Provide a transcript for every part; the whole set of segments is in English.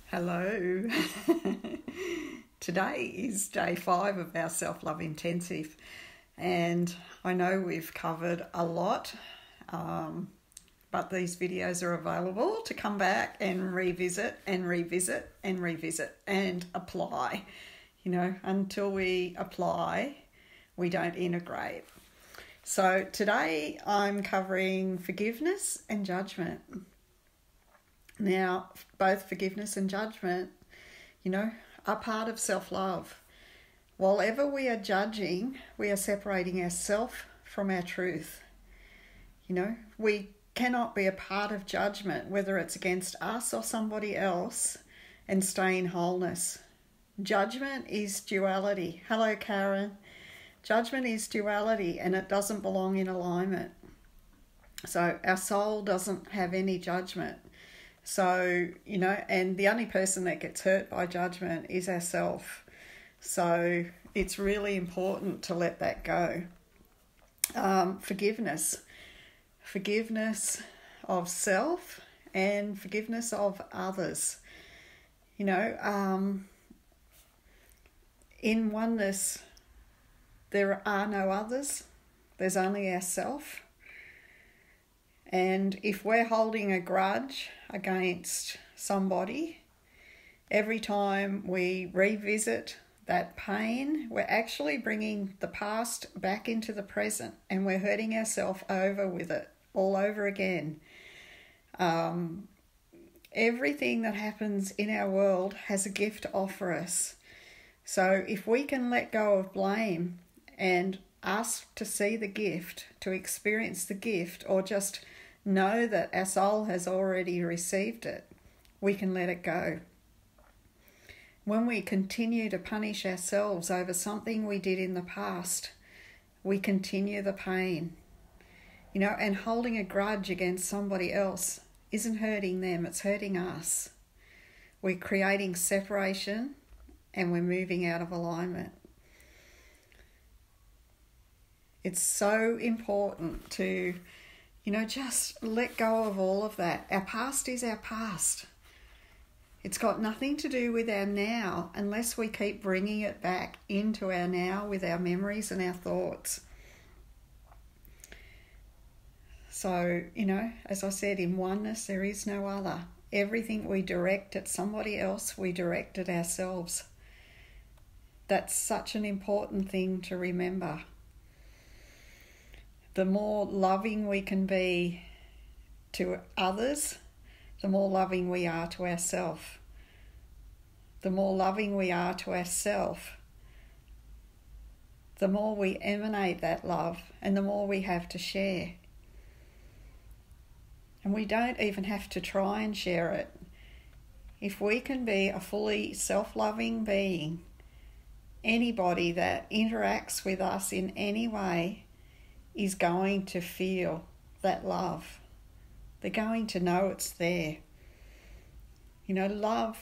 Hello. Today is day 5 of our self-love intensive, and I know we've covered a lot, but these videos are available to come back and revisit and revisit and revisit and apply. Until we apply, we don't integrate. So today I'm covering forgiveness and judgment. Now, both forgiveness and judgment, are part of self-love. While ever we are judging, we are separating ourselves from our truth. We cannot be a part of judgment, whether it's against us or somebody else, and stay in wholeness. Judgment is duality. Hello, Karen. Judgment is duality, and it doesn't belong in alignment. So our soul doesn't have any judgment. So, and the only person that gets hurt by judgment is ourselves. So it's really important to let that go. Forgiveness of self and forgiveness of others. In oneness, there are no others. There's only ourself. And if we're holding a grudge against somebody, every time we revisit that pain, we're actually bringing the past back into the present, and we're hurting ourselves over with it all over again. Everything that happens in our world has a gift to offer us. So if we can let go of blame and ask to see the gift, to experience the gift, or just know that our soul has already received it, we can let it go. When we continue to punish ourselves over something we did in the past, we continue the pain. And holding a grudge against somebody else isn't hurting them, it's hurting us. We're creating separation and we're moving out of alignment. It's so important to just let go of all of that. Our past is our past. It's got nothing to do with our now unless we keep bringing it back into our now with our memories and our thoughts. So, as I said, in oneness, there is no other. Everything we direct at somebody else, we direct at ourselves. That's such an important thing to remember. The more loving we can be to others, the more loving we are to ourselves. The more loving we are to ourselves, the more we emanate that love and the more we have to share. And we don't even have to try and share it. If we can be a fully self-loving being, anybody that interacts with us in any way is going to feel that love. They're going to know it's there. Love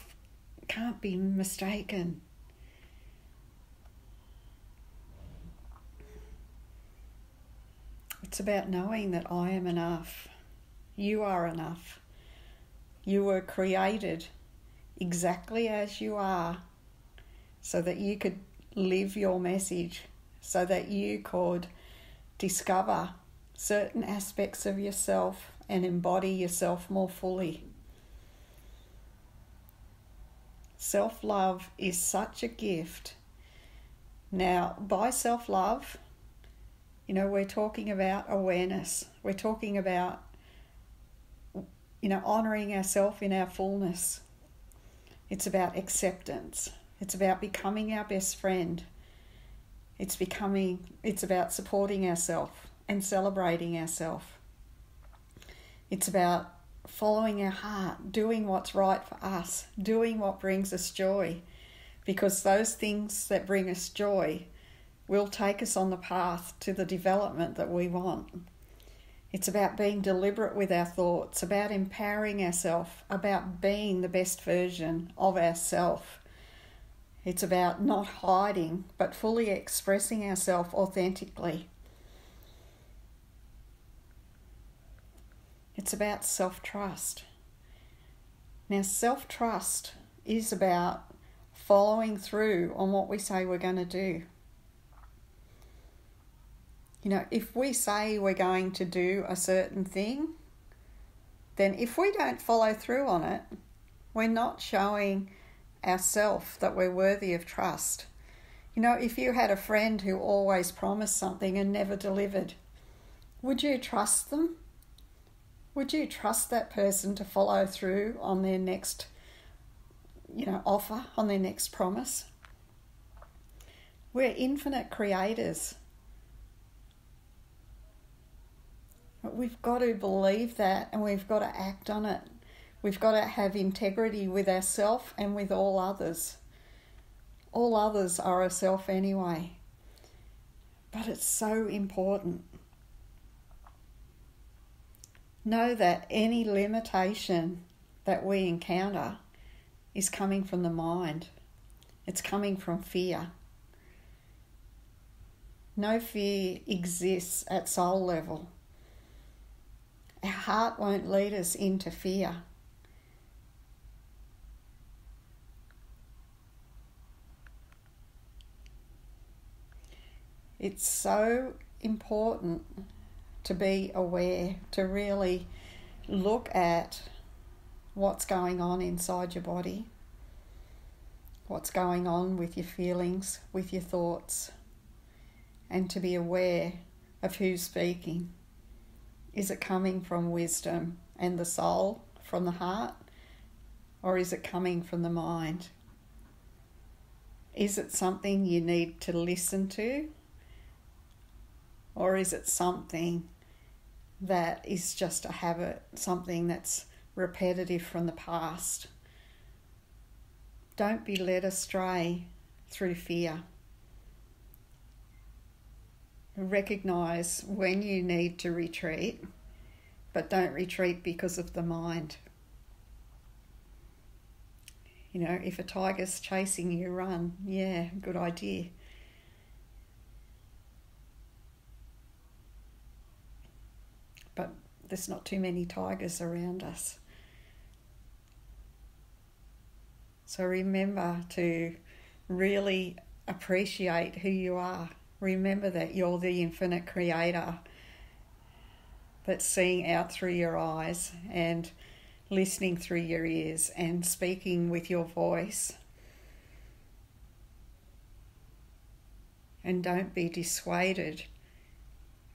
can't be mistaken. It's about knowing that I am enough. You are enough. You were created exactly as you are so that you could live your message, so that you could discover certain aspects of yourself and embody yourself more fully. Self-love is such a gift. Now, by self-love, we're talking about awareness. We're talking about, honouring ourselves in our fullness. It's about acceptance. It's about becoming our best friend. It's about supporting ourselves and celebrating ourselves. It's about following our heart, doing what's right for us, doing what brings us joy, because those things that bring us joy will take us on the path to the development that we want. It's about being deliberate with our thoughts, about empowering ourselves, about being the best version of ourselves. It's about not hiding, but fully expressing ourselves authentically. It's about self-trust. Now, self-trust is about following through on what we say we're going to do. You know, if we say we're going to do a certain thing, then if we don't follow through on it, we're not showing ourselves that we're worthy of trust. You know, if you had a friend who always promised something and never delivered, would you trust them? Would you trust that person to follow through on their next, offer, on their next promise? We're infinite creators. But we've got to believe that, and we've got to act on it. We've got to have integrity with ourselves and with all others. All others are a self anyway. But it's so important. Know that any limitation that we encounter is coming from the mind. It's coming from fear. No fear exists at soul level. Our heart won't lead us into fear. It's so important to be aware, to really look at what's going on inside your body, what's going on with your feelings, with your thoughts, and to be aware of who's speaking. Is it coming from wisdom and the soul, from the heart, or is it coming from the mind? Is it something you need to listen to, or is it something that is just a habit, something that's repetitive from the past? Don't be led astray through fear. Recognise when you need to retreat, but don't retreat because of the mind. You know, if a tiger's chasing you, run. Yeah, good idea. But there's not too many tigers around us. So remember to really appreciate who you are. Remember that you're the infinite creator that's seeing out through your eyes and listening through your ears and speaking with your voice. And don't be dissuaded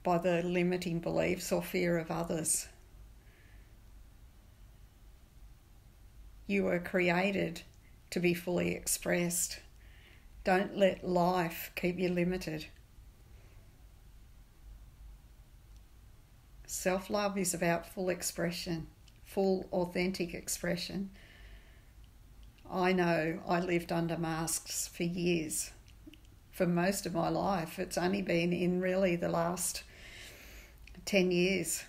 by the limiting beliefs or fear of others. You were created to be fully expressed. Don't let life keep you limited. Self-love is about full expression, full authentic expression. I know I lived under masks for years. For most of my life, it's only been in really the last 10 years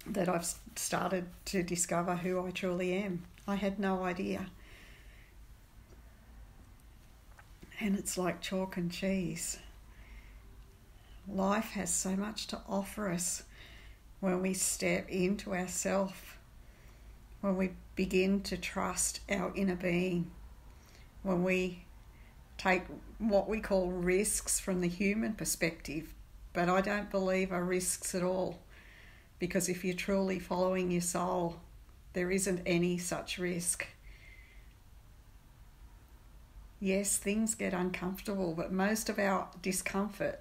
that I've started to discover who I truly am. I had no idea. And it's like chalk and cheese. Life has so much to offer us when we step into ourself, when we begin to trust our inner being, when we take what we call risks from the human perspective, but I don't believe are risks at all, because if you're truly following your soul, there isn't any such risk. Yes, things get uncomfortable, but most of our discomfort,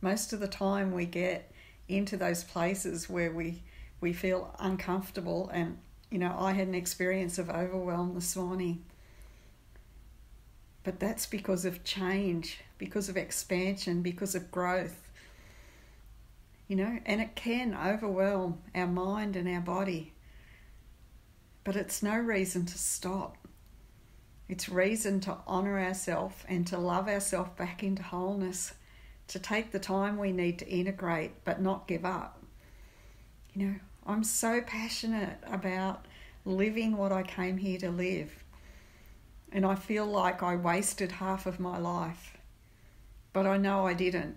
most of the time we get into those places where we feel uncomfortable. And, I had an experience of overwhelm this morning. But that's because of change, because of expansion, because of growth. And it can overwhelm our mind and our body. But it's no reason to stop. It's reason to honour ourselves and to love ourselves back into wholeness, to take the time we need to integrate but not give up. I'm so passionate about living what I came here to live. And I feel like I wasted half of my life. But I know I didn't,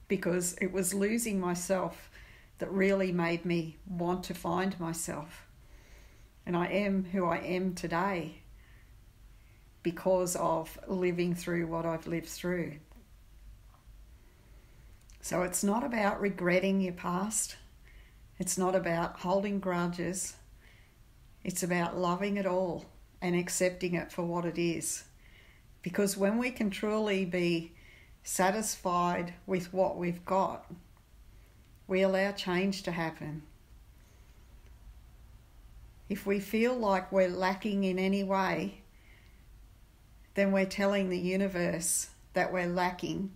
because it was losing myself that really made me want to find myself. And I am who I am today because of living through what I've lived through. So it's not about regretting your past. It's not about holding grudges. It's about loving it all and accepting it for what it is. Because when we can truly be satisfied with what we've got, we allow change to happen. If we feel like we're lacking in any way, then we're telling the universe that we're lacking,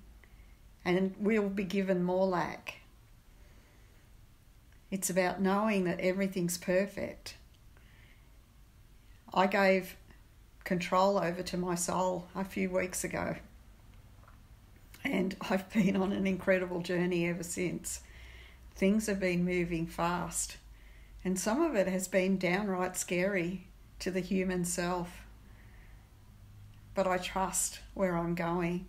and we'll be given more lack. It's about knowing that everything's perfect. I gave control over to my soul a few weeks ago, and I've been on an incredible journey ever since. Things have been moving fast, and some of it has been downright scary to the human self. But I trust where I'm going.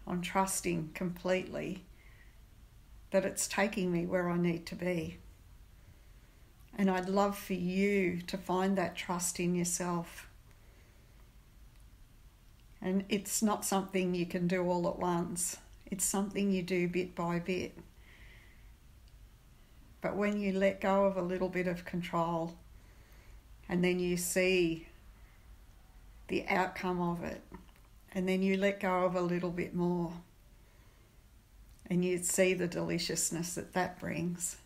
I'm trusting completely that it's taking me where I need to be. And I'd love for you to find that trust in yourself. And it's not something you can do all at once. It's something you do bit by bit. But when you let go of a little bit of control, and then you see the outcome of it, and then you let go of a little bit more, and you see the deliciousness that that brings,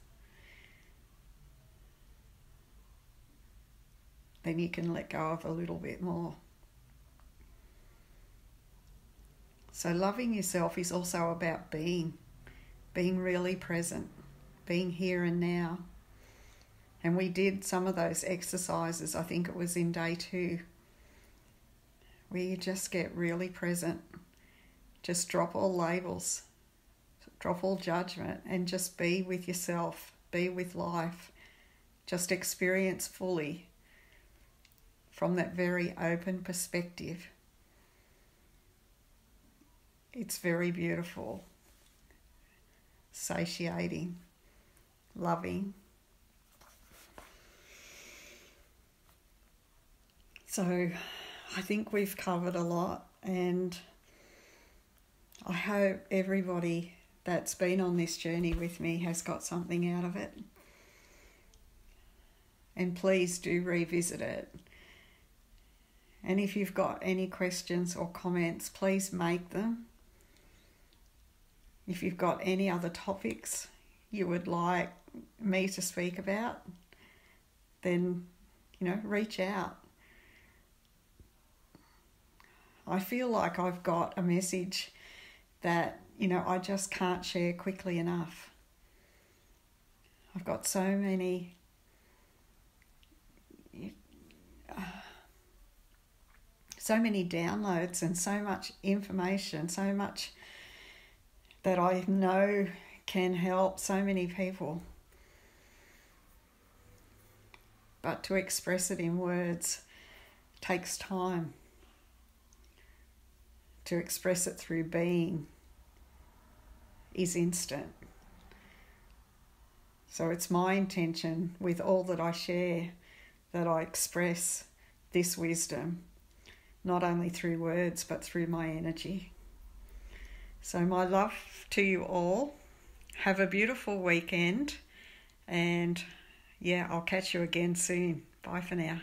then you can let go of a little bit more. So loving yourself is also about being really present, being here and now. And we did some of those exercises, I think it was in day 2, where you just get really present. Just drop all labels, drop all judgment, and just be with yourself, be with life. Just experience fully from that very open perspective. It's very beautiful, satiating, loving. So I think we've covered a lot, and I hope everybody that's been on this journey with me has got something out of it. And please do revisit it. And if you've got any questions or comments, please make them. If you've got any other topics you would like me to speak about, then, reach out. I feel like I've got a message that, I just can't share quickly enough. I've got so many downloads and so much information, so much that I know can help so many people. But to express it in words takes time. To express it through being is instant. So it's my intention with all that I share that I express this wisdom, not only through words but through my energy. So my love to you all. Have a beautiful weekend, and I'll catch you again soon. Bye for now.